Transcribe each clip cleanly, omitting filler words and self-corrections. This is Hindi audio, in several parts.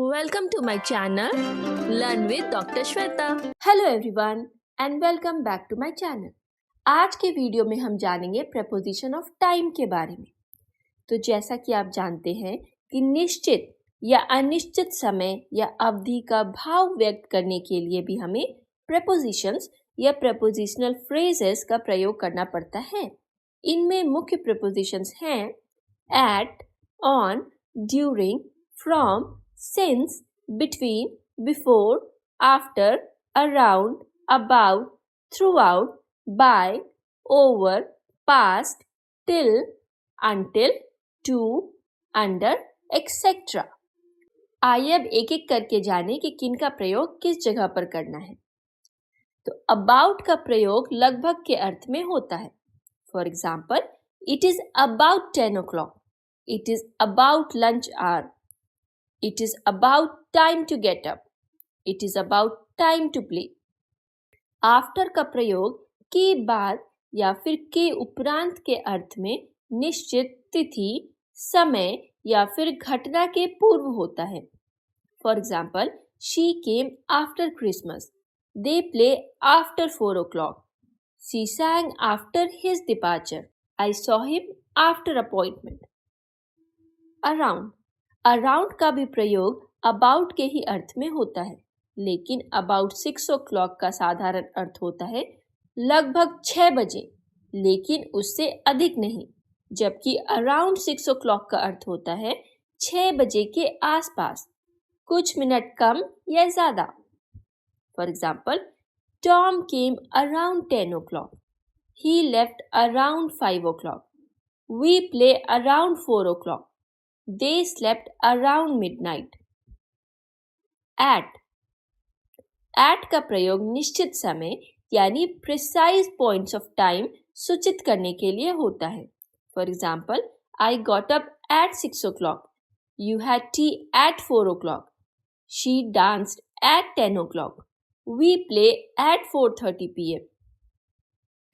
Welcome to my channel Learn with Dr. Shweta. Hello everyone and welcome back to my channel. आज के वीडियो में हम जानेंगे प्रेपोजिशन ऑफ टाइम के बारे में। तो जैसा कि आप जानते हैं कि निश्चित या अनिश्चित समय या अवधि का भाव व्यक्त करने के लिए भी हमें प्रेपोजिशंस या प्रेपोजिशनल फ्रेजेस का प्रयोग करना पड़ता है। इनमें मुख्य प्रेपोजिशंस हैं at, on, during, from, since, between, before, after, around, about, throughout, by, over, past, till, until, to, under, etc. आइए अब एक एक करके जाने कि किन का प्रयोग किस जगह पर करना है। तो about का प्रयोग लगभग के अर्थ में होता है। For example, it is about 10 o'clock. It is about lunch hour. It is about time to get up. It is about time to play. After का प्रयोग के बाद या फिर के उपरांत के अर्थ में निश्चित तिथि, समय या फिर घटना के पूर्व होता है। For example, she came after Christmas. They play after 4 o'clock. She sang after his departure. I saw him after appointment. Around. Around का भी प्रयोग अबाउट के ही अर्थ में होता है, लेकिन अबाउट 6 o'clock का साधारण अर्थ होता है लगभग 6 बजे, लेकिन उससे अधिक नहीं, जबकि अराउंड 6 o'clock का अर्थ होता है 6 बजे के आसपास, कुछ मिनट कम या ज़्यादा। For example, Tom came around 10 o'clock. He left around 5 o'clock. We play around 4 o'clock. They slept around midnight. At का प्रयोग निश्चित समय यानी precise points of time सूचित करने के लिए होता है। For example, I got up at 6 o'clock. You had tea at 4 o'clock. She danced at 10 o'clock. We play at 4:30 p.m.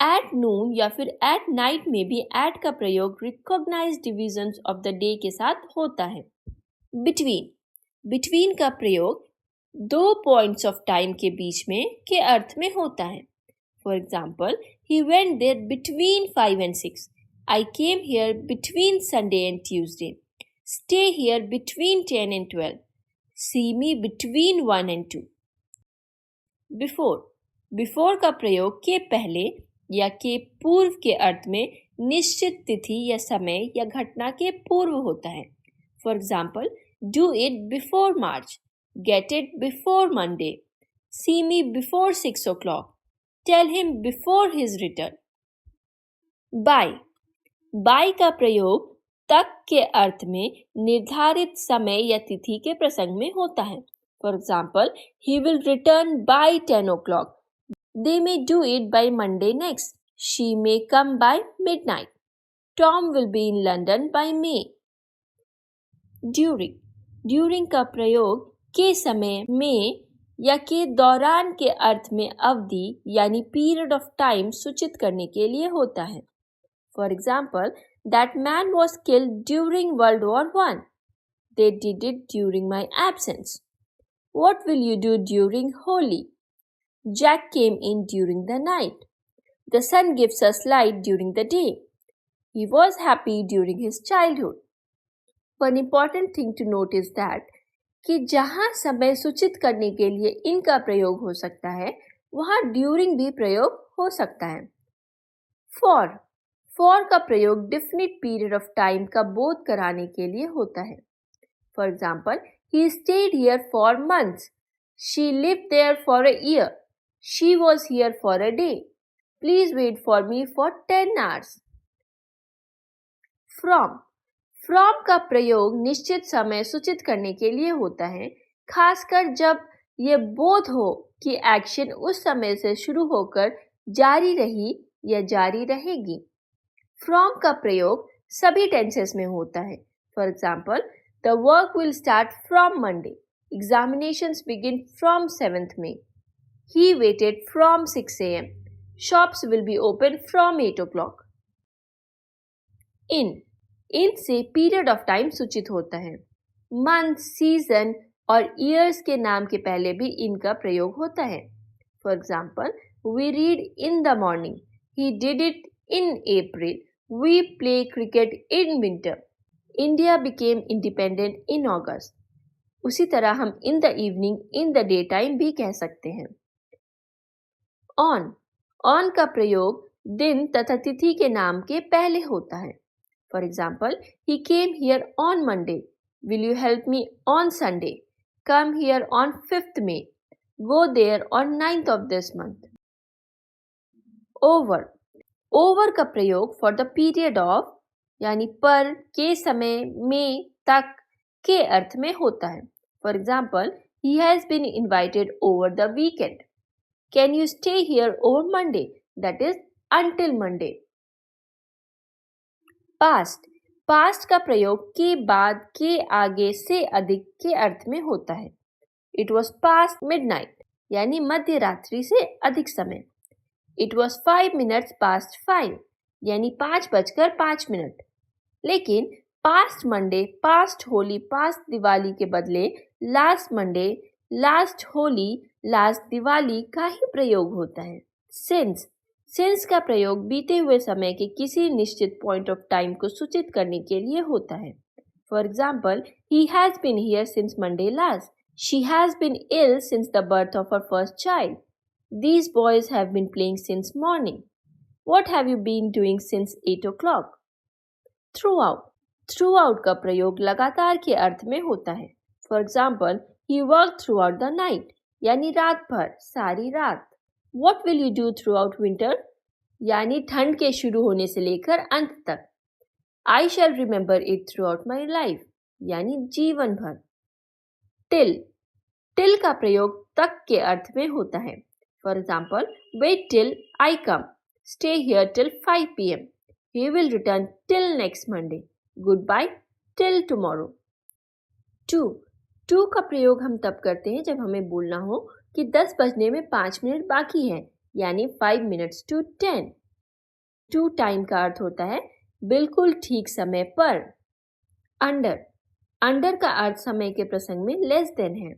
At noon या फिर एट नाइट में भी एट का प्रयोग recognised divisions of the day के साथ होता है। बिटवीन का प्रयोग दो पॉइंट्स ऑफ टाइम के बीच में के अर्थ में होता है। For example, he went there between 5 and 6. I came here between Sunday and Tuesday. Stay here between 10 and 12. See me between 1 and 2. Before का प्रयोग के पहले या के पूर्व के अर्थ में निश्चित तिथि या समय या घटना के पूर्व होता है। For example, do it before March. Get it before Monday. See me before 6 o'clock. Tell him before his return. By का प्रयोग तक के अर्थ में निर्धारित समय या तिथि के प्रसंग में होता है। For example, he will return by 10 o'clock. They may do it by Monday next. She may come by midnight. Tom will be in London by May. During का प्रयोग के समय में या के दौरान के अर्थ में अवधि यानी period of time सूचित करने के लिए होता है। For example, that man was killed during World War I. They did it during my absence. What will you do during Holi? Jack came in during the night. The sun gives us light during the day. He was happy during his childhood. One important thing to note is that कि जहाँ समय सूचित करने के लिए इनका प्रयोग हो सकता है, वहाँ during भी प्रयोग हो सकता है। For का प्रयोग definite period of time का बोध कराने के लिए होता है। For example, he stayed here for months. She lived there for a year. She was here for a day. Please wait for me for 10 hours. From का प्रयोग निश्चित समय सूचित करने के लिए होता है, खासकर जब ये बोध हो कि एक्शन उस समय से शुरू होकर जारी रही या जारी रहेगी। From का प्रयोग सभी टेंसेस में होता है। For example, the work will start from Monday. Examinations begin from 7th May. He waited from 6 a.m. Shops will be open from 8 o'clock. In से पीरियड ऑफ टाइम सूचित होता है। मंथ, सीजन, और ईयर्स के नाम के पहले भी इनका प्रयोग होता है। For example, we read in the morning, he did it in April, we play cricket in winter, India became independent in August. उसी तरह हम in the evening, in the day time भी कह सकते हैं। ऑन का प्रयोग दिन तथा तिथि के नाम के पहले होता है। For example, he came here on Monday, will you help me on Sunday, come here on 5th May, go there on 9th of this month। Over का प्रयोग फॉर द पीरियड ऑफ यानी पर, के, समय, में, तक के अर्थ में होता है। For example, he has been invited over the weekend, can you stay here over Monday, that is until Monday। Past का प्रयोग के बाद, के आगे, से अधिक के अर्थ में होता है। इट वॉज पास्ट मिडनाइट यानी मध्य रात्रि से अधिक समय। इट वॉज 5 minutes past 5 यानी 5:05। लेकिन past Monday, past Holi, past Diwali के बदले last Monday, last Holi, last Diwali का ही प्रयोग होता है। सिंस का प्रयोग बीते हुए समय के किसी निश्चित पॉइंट ऑफ टाइम को सूचित करने के लिए होता है। For example, he has been here since Monday last, she has been ill since the birth of her first child, these boys have been playing since morning, what have you been doing since 8 o'clock। Throughout का प्रयोग लगातार के अर्थ में होता है। For example, he work throughout the night यानी रात भर, सारी रात। What will you do throughout winter? यानी ठंड के शुरू होने से लेकर अंत तक। I shall remember it throughout my life यानी जीवन भर। टिल का प्रयोग तक के अर्थ में होता है। For example, wait till I come, stay here till 5 PM, he will return till next Monday, goodbye till tomorrow। To का प्रयोग हम तब करते हैं जब हमें बोलना हो कि 10 बजने में 5 मिनट बाकी है यानी 5 minutes to 10। टू टाइम का अर्थ होता है बिल्कुल ठीक समय पर। अंडर का अर्थ समय के प्रसंग में लेस देन है।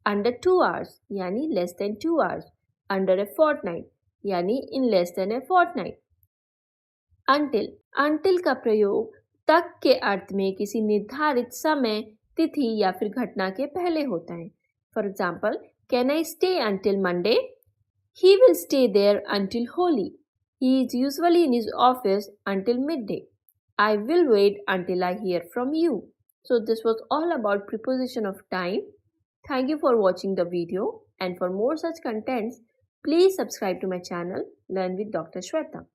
अंडर 2 hours यानी less than 2 hours। Under a fortnight यानी in less than a fortnight. Until का प्रयोग तक के अर्थ में किसी निर्धारित समय, तिथि या फिर घटना के पहले होता है। For example, can I stay until Monday? He will stay there until Holi. He is usually in his office until midday. I will wait until I hear from you. So this was all about preposition of time. Thank you for watching the video, and for more such contents, please subscribe to my channel Learn with Dr. Shweta.